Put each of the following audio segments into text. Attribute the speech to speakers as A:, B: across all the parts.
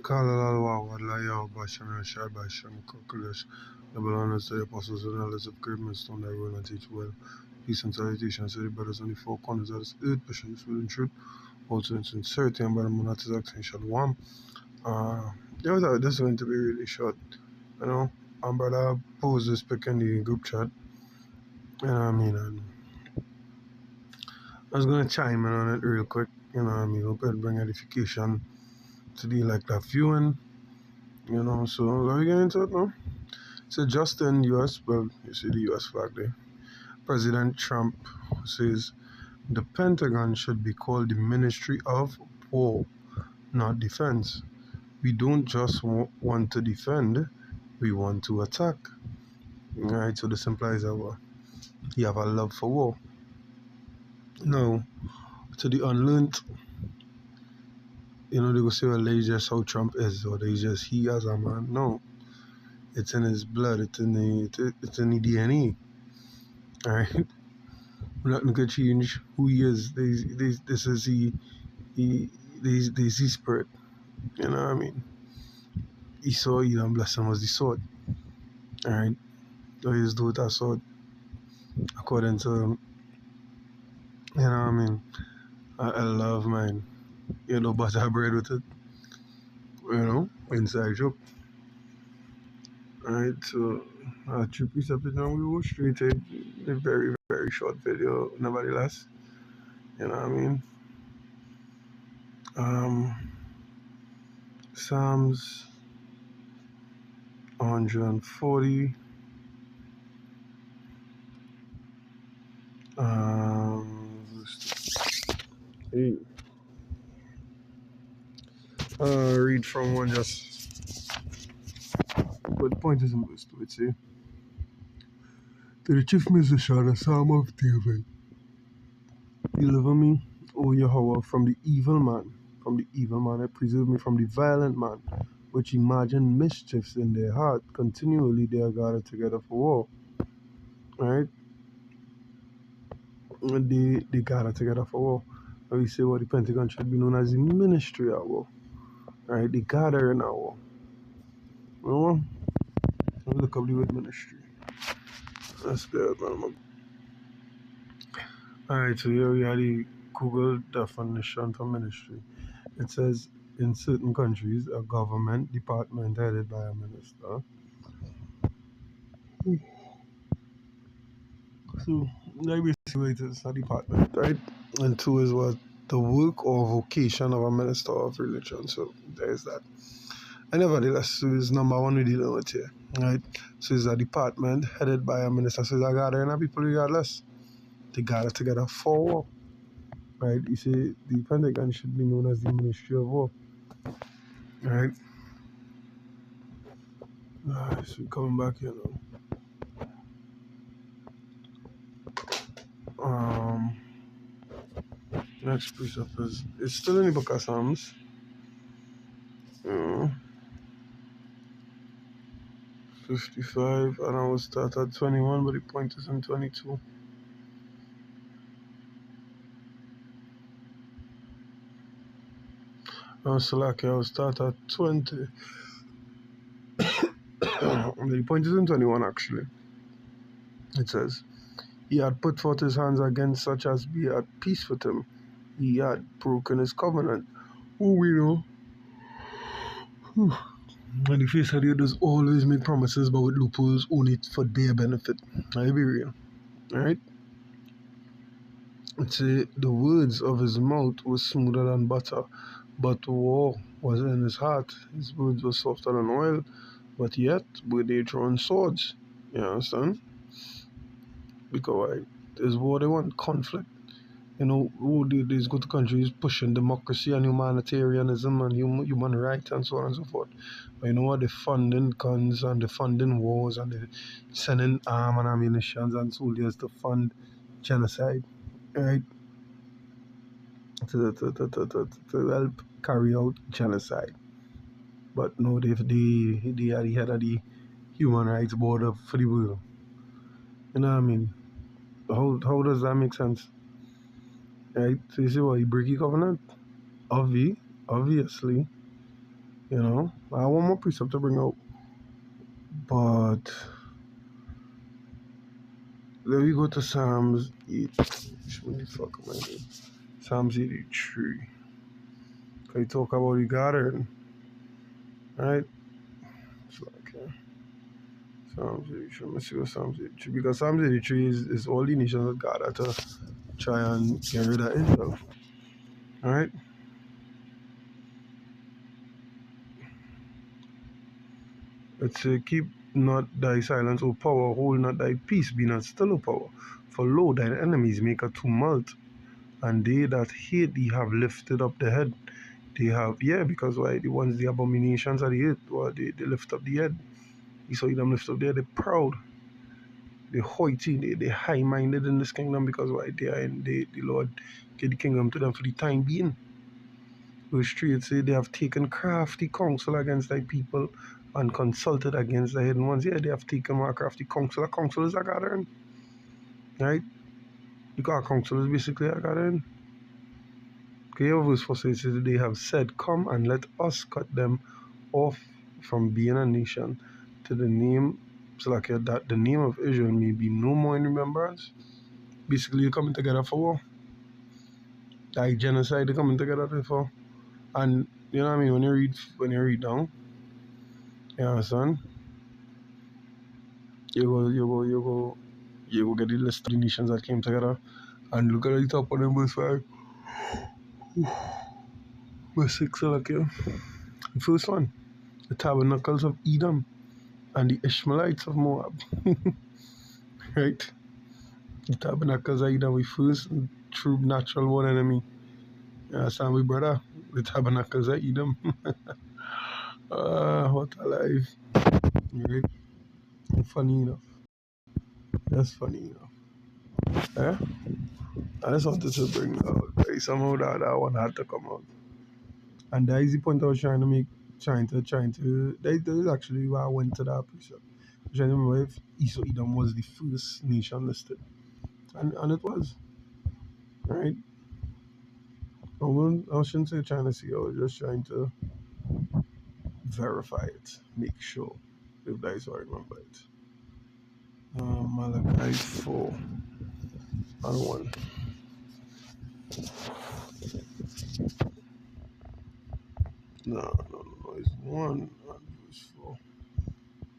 A: Kala Wadlaya Basham Shad Basham Kokulish, the Balanas, the apostles and elders of Gms.S.O.T.E that rule and teach well. Peace and salutation to the brothers on the four corners of this earth, patience with truth, also in sincerity, and brother Monatizak and Shalom. This is going to be really short, you know. Brother posed this pic in the group chat, you know what I mean, and I was going to chime in on it real quick, you know what I mean, hope it'll bring edification to the like that viewing. You know, so let me get into it now. So just in US, well, you see the US flag there. President Trump says the Pentagon should be called the Ministry of War, not Defense. We don't just want to defend, we want to attack. Alright, so this implies that you have a love for war. Now, to the unlearned, you know, they will say, well, that's just how Trump is, or they just he as a man. No. It's in his blood, it's in the DNA. Alright? Nothing could change who he is. This is his spirit. You know what I mean? Esau, blessing was the sword. Alright? So he's do with that sword according to you know what I mean? I love mine. Butter bread with it. Inside joke. Alright, so two precepts now we will straight a very, very short video, nevertheless. You know what I mean? Psalms 140. Read from one just. But the point is in verse 2, it say, to the chief musician, a psalm of David. Deliver me, O Yahweh, from the evil man. From the evil man, and preserve me from the violent man, which imagine mischiefs in their heart. Continually they are gathered together for war. Right? They gather together for war. And we say what the Pentagon should be known as the ministry of war. Right? They gather in our war. Well, look up the word ministry. That's good, man. Alright, so here we have the Google definition for ministry. It says, in certain countries, a government department headed by a minister. So, like basically it is a department, right? And two is what? The work or vocation of a minister of religion. So, there's that. And nevertheless, so it's number one we're dealing with here, right? So, it's a department headed by a minister. So, it's a gathering of people regardless. They gather together for war. Right, you see, the Pentagon should be known as the Ministry of War. Right? So coming back here now. Next precept is it's still in the book of Psalms. 55, and I will start at 21, but the point is in 22. Salaki, I will start at 20. The point is in 21 actually. It says, he had put forth his hands against such as be at peace with him. He had broken his covenant. Who we know? And the face of the does always make promises, but with loopholes only for their benefit. I'll be real. Alright? It say the words of his mouth were smoother than butter, but war was in his heart. His words were softer than oil, but yet were they drawn swords. You understand? Because there's war, they want conflict. These good countries pushing democracy and humanitarianism and human rights and so on and so forth. But you know what? They're funding guns and they're funding wars and they're sending arms and ammunition and soldiers to fund genocide, right? To help carry out genocide. But no, they are the head of the human rights board for the world. You know what I mean? How does that make sense? Right? So you see what, you break your covenant? Obviously. You know, I have one more precept to bring out, but let me go to Psalms 8. What the fuck am I doing? Psalms 83. Can you talk about the garden? Right? So, okay. Psalms 83. Let me see what Psalms 83. Because Psalms 83 is all the nations of God to try and get rid of Israel. Alright? It say, keep not thy silence, O power, hold not thy peace, be not still, O power. For lo, thine enemies make a tumult, and they that hate thee have lifted up the head. They have, yeah, because why? The ones, the abominations of the earth, well, they lift up the head. You saw them lift up there, they're proud, they're haughty, they're high minded in this kingdom because why? They are in the Lord give the kingdom to them for the time being. Verse 3 it say, they have taken crafty counsel against thy people and consulted against the hidden ones. Yeah, they have taken more crafty counsel. A counsel is a gathering, right? Because a counsel is basically a gathering. Okay, verse 4 says, they have said, come and let us cut them off from being a nation to the name, so like that the name of Israel may be no more in remembrance. Basically, you're coming together for war. Like genocide, they're coming together for. And you know what I mean? When you read down, you understand? You go get the list of the nations that came together and look at the top of them verse 5. Verse 6, so like yeah. The first one, the tabernacles of Edom and the Ishmaelites of Moab. Right? The tabernacles of Edom, we first true natural one enemy. You understand me, brother? The tabernacles of Edom. What a life. Right? Funny enough. That's funny enough. Yeah? I just wanted to bring out somehow that one had to come out. And that is the point I was trying to make, that is actually why I went to that precept. I was trying to remember if Esau Edom was the first nation listed. And it was, right? I shouldn't say trying to see, I was just trying to verify it, make sure, if that is how I remember it. Malachi 4 and 1. No, it's 1 and verse 4.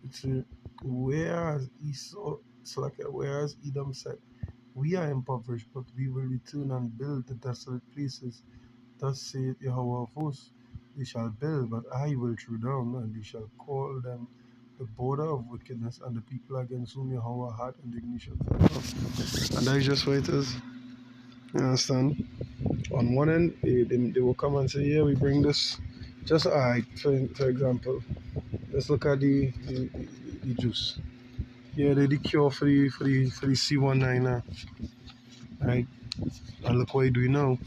A: It's a, whereas Esau, so like whereas Edom said, we are impoverished, but we will return and build the desolate places. Thus saith Yahweh of hosts, they shall build, but I will throw down, and they shall call them the border of wickedness, and the people against whom Yahweh had indignation. And that is just what it is. You understand? On one end, they will come and say, yeah, we bring this. Just for example, let's look at the juice. Yeah, they're the cure for the C19, right? And look what you do now.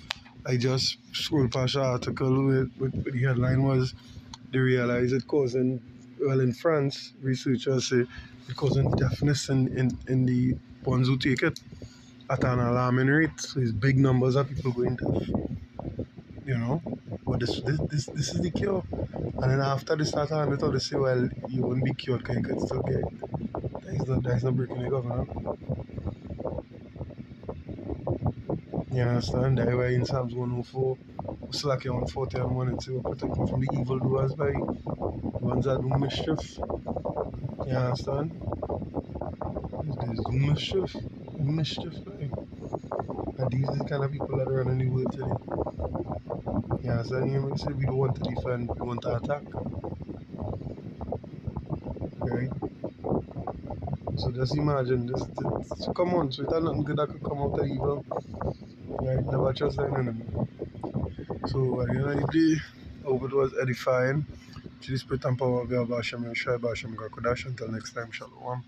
A: I just scrolled past the article with the headline was they realize it causing, well, in France, researchers say it causing deafness in the ones who take it at an alarming rate. So it's big numbers of people going deaf, you know. But this is the cure. And then after they start on it, they say, well, you won't be cured because you can still get it. That is not breaking the government. You understand? That way in Psalms 104, still like 140 and 1 and 2, protect me from the evil doers by the ones that do mischief. You understand? There's mischief, like. And these are the kind of people that are running the world today. You understand? You say we don't want to defend, we want to attack. Right? So just imagine this come on, so there's nothing good that could come out of evil. Right? Never trust the enemy. So at the end of the day, I hope it was edifying. To the spirit and power of Yahweh Hashem, Yahshua Hashem, God Kodash. Until next time, Shalom.